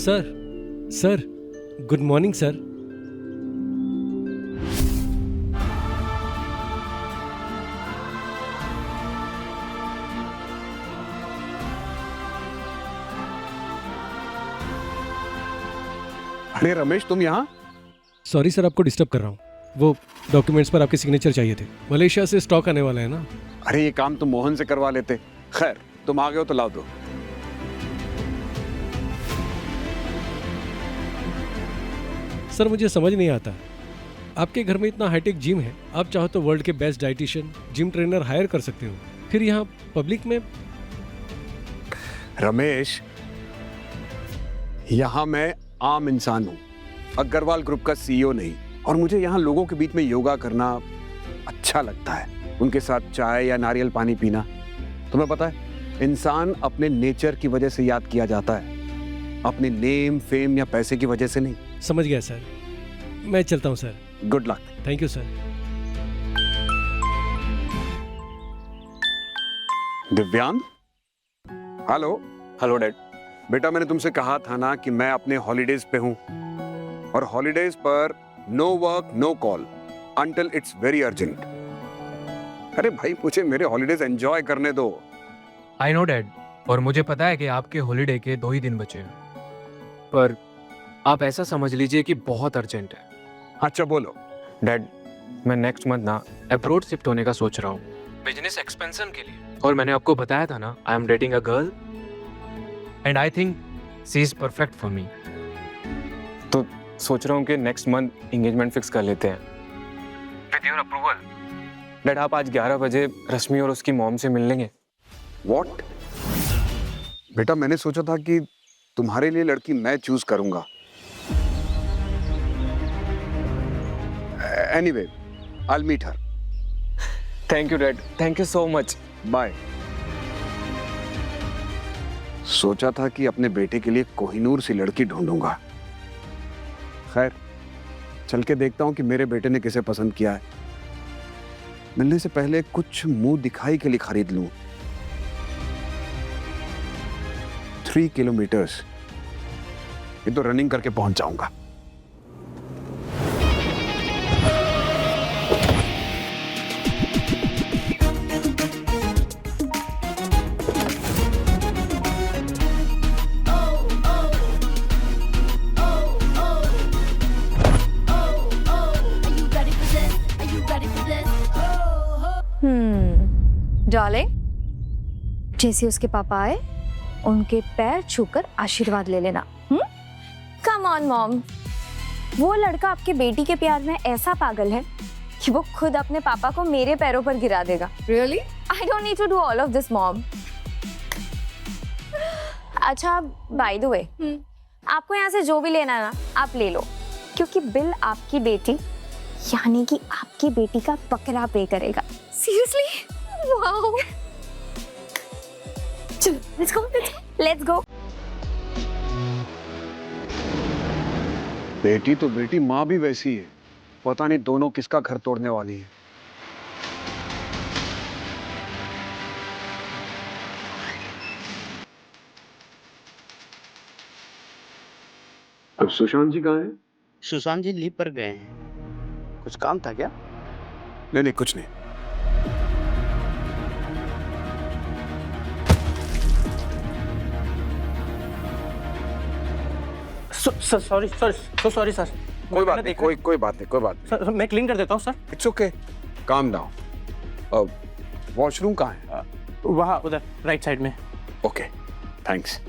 Sir sir good morning sir. अरे रमेश, तुम यहाँ? सॉरी सर, आपको डिस्टर्ब कर रहा हूँ। वो डॉक्यूमेंट्स पर आपके सिग्नेचर चाहिए थे। मलेशिया से स्टॉक आने वाला है ना। अरे ये काम तुम मोहन से करवा लेते। खैर, तुम आ गए हो तो लाओ दो। सर मुझे समझ नहीं आता, आपके घर में इतना हाईटेक जिम है, आप चाहो तो वर्ल्ड के best dietitian, gym trainer hire कर सकते हो, फिर यहाँ पब्लिक में। रमेश, यहाँ मैं आम इंसान हूँ, अग्रवाल ग्रुप का सीईओ नहीं, और मुझे यहाँ लोगों के बीच में योगा करना अच्छा लगता है, उनके साथ चाय या नारियल पानी पीना। तुम्हें पता है, इंसान अपने नेचर की वजह से याद किया जाता है, अपने नेम फेम या पैसे की वजह से नहीं। समझ गया सर, मैं चलता हूँ sir. Good luck. Thank you sir. दिव्यांग, हेलो। Hello dad. बेटा, मैंने तुमसे कहा था ना कि मैं अपने हॉलीडेज पे हूँ, और हॉलीडेज पर no work no call until it's very urgent. अरे भाई, मुझे मेरे हॉलीडेज एंजॉय करने दो। आई नो डैड, और मुझे पता है कि आपके हॉलीडे के 2 ही दिन बचे हैं, पर आप ऐसा समझ लीजिए कि बहुत अर्जेंट है। अच्छा बोलो। डैड, मैं नेक्स्ट मंथ ना अब्रॉड शिफ्ट होने का सोच रहा हूँ, बिजनेस एक्सपेंशन के लिए। और मैंने आपको बताया था ना, I am dating a girl and I think she is perfect for me. तो सोच रहा हूँ कि नेक्स्ट मंथ एंगेजमेंट फिक्स कर लेते हैं विद योर अप्रूवल। डैड, आप आज 11 बजे रश्मि और उसकी मॉम से मिल लेंगे? व्हाट? बेटा, मैंने सोचा था कि तुम्हारे लिए लड़की मैं चूज करूंगा। Anyway, I will meet her. Thank you dad, thank you so much. Bye. सोचा था कि अपने बेटे के लिए कोहिनूर सी लड़की ढूंढूंगा। खैर, चल के देखता हूं कि मेरे बेटे ने किसे पसंद किया है। मिलने से पहले कुछ मुंह दिखाई के लिए खरीद लूं। 3 किलोमीटर्स, ये तो रनिंग करके पहुंच जाऊंगा। डार्लिंग, जैसे उसके पापा आए उनके पैर छूकर आशीर्वाद ले लेना। कम ऑन मॉम, वो लड़का आपके बेटी के प्यार में ऐसा पागल है कि वो खुद अपने पापा को मेरे पैरों पर गिरा देगा। Really? I don't need to do all of this mom. अच्छा, बाय द वे, आपको यहाँ से जो भी लेना है ना, आप ले लो, क्योंकि बिल आपकी बेटी यानी कि आपकी बेटी का बकरा पे करेगा। सीरियसली? वाओ। चलो, लेट्स गो, लेट्स गो। बेटी तो बेटी, माँ भी वैसी है। पता नहीं दोनों किसका घर तोड़ने वाली है। अब सुशांत जी कहाँ हैं? सुशांत जी लीव पर गए हैं। कुछ काम था क्या? नहीं नहीं, कुछ नहीं। Sorry sir. कोई बात नहीं, कोई बात नहीं, कोई बात नहीं। सर, मैं क्लीन कर देता हूँ sir. It's okay, calm down. Washroom कहाँ है? वहाँ उधर राइट साइड में। Okay, thanks.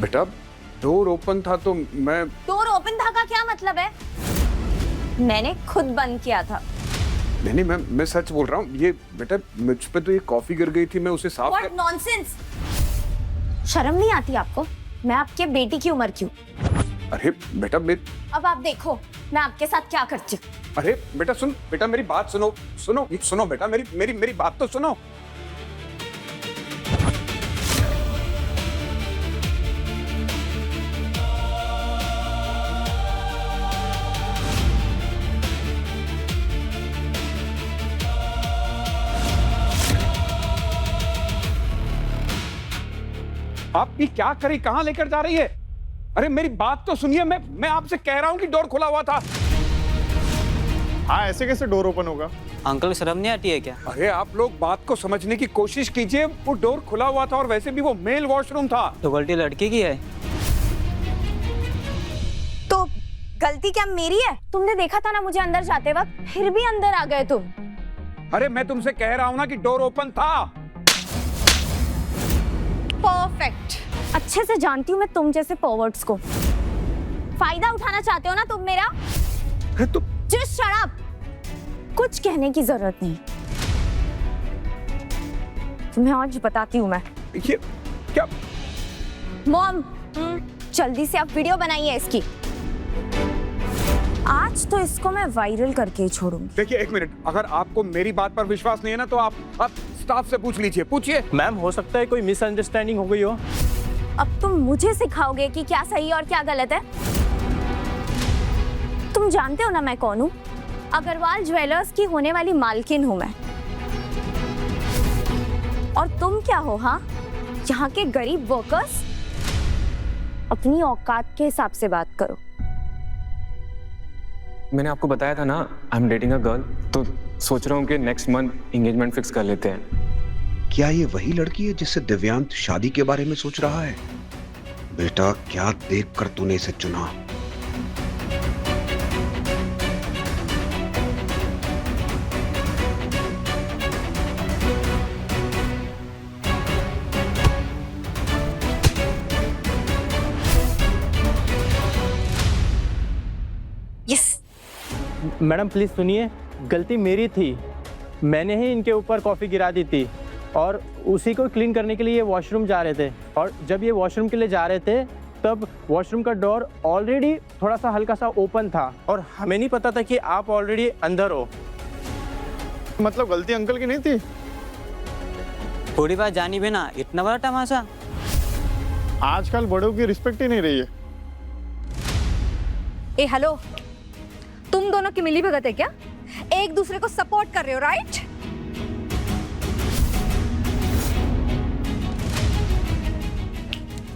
बेटा, डोर ओपन था तो मैं। डोर ओपन था का क्या मतलब है? मैंने खुद बंद किया था। नहीं, मैं सच बोल रहा हूँ। ये बेटा, मुझ पे तो ये कॉफी गिर गई थी, मैं उसे साफ What nonsense! शर्म नहीं आती आपको? मैं आपके बेटी की उम्र की हूँ। अरे बेटा, अब आप देखो मैं आपके साथ क्या करती हूँ। अरे बेटा सुन, बेटा मेरी बात सुनो बेटा, मेरी बात तो सुनो। आपकी क्या करी, कहां लेकर जा रही है? अरे मेरी बात तो सुनिए, मैं आपसे कह रहा हूं कि डोर खुला हुआ था। हाँ, ऐसे कैसे डोर ओपन होगा? अंकल शर्म नहीं आती है क्या? अरे आप लोग बात को समझने की कोशिश कीजिए, वो डोर खुला हुआ था और वैसे भी वो मेल वॉशरूम था। तो गलती लड़की की है। तो गलती क्या मेरी है? तुमने देखा था ना मुझे अंदर जाते वक्त, फिर भी अंदर आ गए तुम। अरे मैं तुमसे कह रहा हूं ना कि डोर ओपन था। परफेक्ट। अच्छे से जानती हूँ मैं तुम जैसे परवर्ट्स को। फायदा उठाना चाहते हो ना तुम मेरा? तुम जस्ट शट अप। कुछ कहने की जरूरत नहीं। तुम्हें आज बताती हूँ मैं। ये क्या? मॉम, जल्दी से आप वीडियो बनाइए इसकी। आज तो इसको मैं वायरल करके ही छोड़ूंगी। देखिए एक मिनट, अगर आपको मेरी बात पर विश्वास नहीं है ना तो आप स्टाफ से पूछ लीजिए, पूछिए। मैम, हो सकता है कोई मिसअंडरस्टैंडिंग हो गई हो। अब तुम मुझे सिखाओगे कि क्या सही और क्या गलत है? तुम जानते हो ना मैं कौन हूँ? अग्रवाल ज्वेलर्स की होने वाली मालकिन हूँ मैं। और तुम क्या हो? हाँ, यहाँ के गरीब वर्कर्स। अपनी औकात के हिसाब से बात करो। मैंने आपको बताया था ना, I am dating a girl, तो सोच रहा हूँ कि नेक्स्ट मंथ एंगेजमेंट फिक्स कर लेते हैं। क्या ये वही लड़की है जिससे दिव्यांत शादी के बारे में सोच रहा है? बेटा, क्या देखकर तूने इसे चुना? यस। मैडम प्लीज सुनिए, गलती मेरी थी। मैंने ही इनके ऊपर कॉफ़ी गिरा दी थी और उसी को क्लीन करने के लिए ये वॉशरूम जा रहे थे। और जब ये वॉशरूम के लिए जा रहे थे तब वॉशरूम का डोर ऑलरेडी थोड़ा सा हल्का सा ओपन था और हमें नहीं पता था कि आप ऑलरेडी अंदर हो। मतलब गलती अंकल की नहीं थी? थोड़ी बात जानी भी ना, इतना बड़ा तमाशा। आजकल बड़ों की रिस्पेक्ट ही नहीं रही है। ए हेलो, तुम दोनों की मिली भगत है क्या? एक दूसरे को सपोर्ट कर रहे हो, राइट?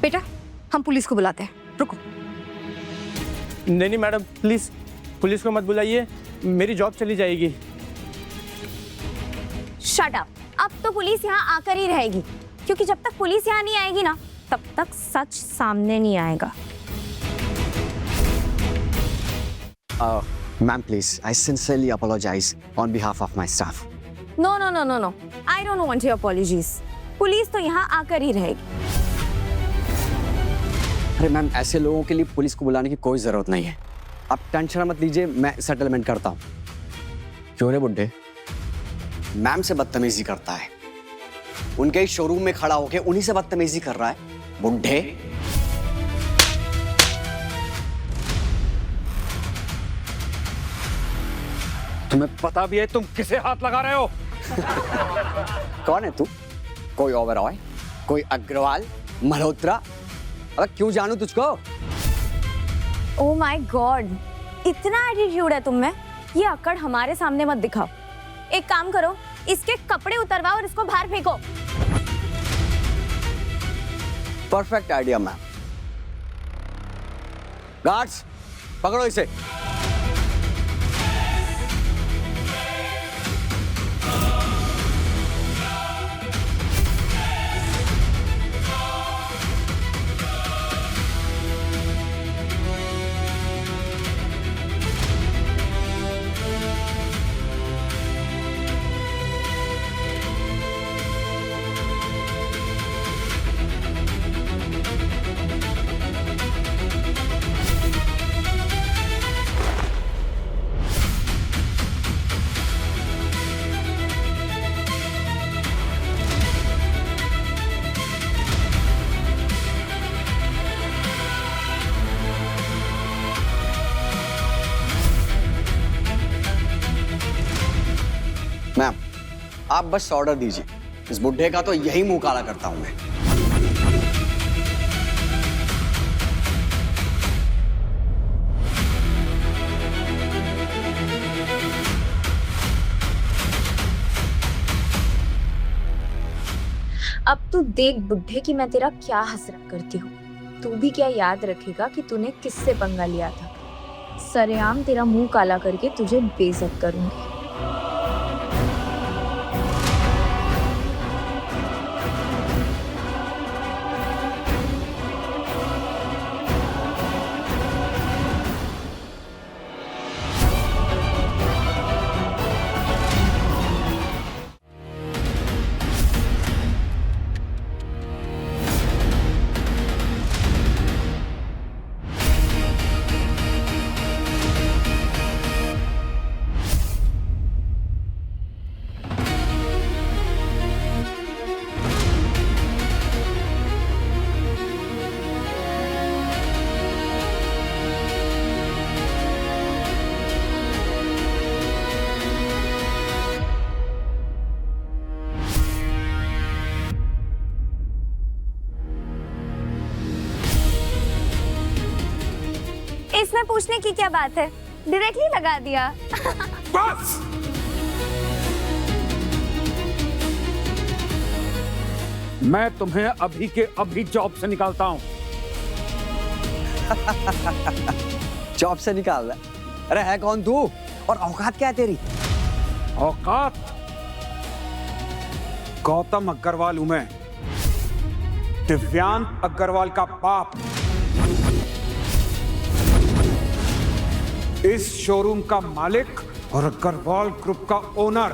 बेटा, हम पुलिस को बुलाते हैं, रुको। नहीं मैडम, प्लीज पुलिस को मत बुलाइए, मेरी जॉब चली जाएगी। Shut up. अब तो पुलिस यहाँ आकर ही रहेगी, क्योंकि जब तक पुलिस यहाँ नहीं आएगी ना, तब तक सच सामने नहीं आएगा। Ma'am, please, I sincerely apologize on behalf of my staff. No no no no no, I don't want your apologies. Police तो यहाँ आकर ही रहेगी। अरे मैम, ऐसे लोगों के लिए पुलिस को बुलाने की कोई ज़रूरत नहीं है। आप टेंशन मत लीजिए, मैं सेटलमेंट करता हूँ। क्यों रे बुड्ढे, मैम से बदतमीजी करता है, उनके ही शोरूम में खड़ा होके उन्हीं से बदतमीजी कर रहा है। बुड्ढे, तुम्हें पता भी है तुम किसे हाथ लगा रहे हो? कौन है तू? कोई ओबरॉय, कोई अग्रवाल, मल्होत्रा? अब क्यों जानू तुझको? ओह माय गॉड, इतना एटीट्यूड है तुम में। ये अकड़ हमारे सामने मत दिखाओ। एक काम करो, इसके कपड़े उतरवाओ और इसको बाहर फेंको। Perfect idea ma'am. गार्ड्स, पकड़ो इसे। मैम, आप बस ऑर्डर दीजिए। इस बुड्ढे का तो यही मुंह काला करता हूं मैं। अब तू देख बुड्ढे कि मैं तेरा क्या हसरत करती हूँ। तू भी क्या याद रखेगा कि तूने किससे पंगा लिया था। सरेआम तेरा मुंह काला करके तुझे बेइज्जत करूंगी। इसमें पूछने की क्या बात है, डायरेक्टली लगा दिया। बस मैं तुम्हें अभी के अभी जॉब से निकालता हूं। जॉब से निकाल रहा है? अरे है कौन तू और औकात क्या है तेरी? औकात गौतम अग्रवाल हूं मैं, दिव्यांत अग्रवाल का बाप, इस शोरूम का मालिक और अग्रवाल ग्रुप का ओनर।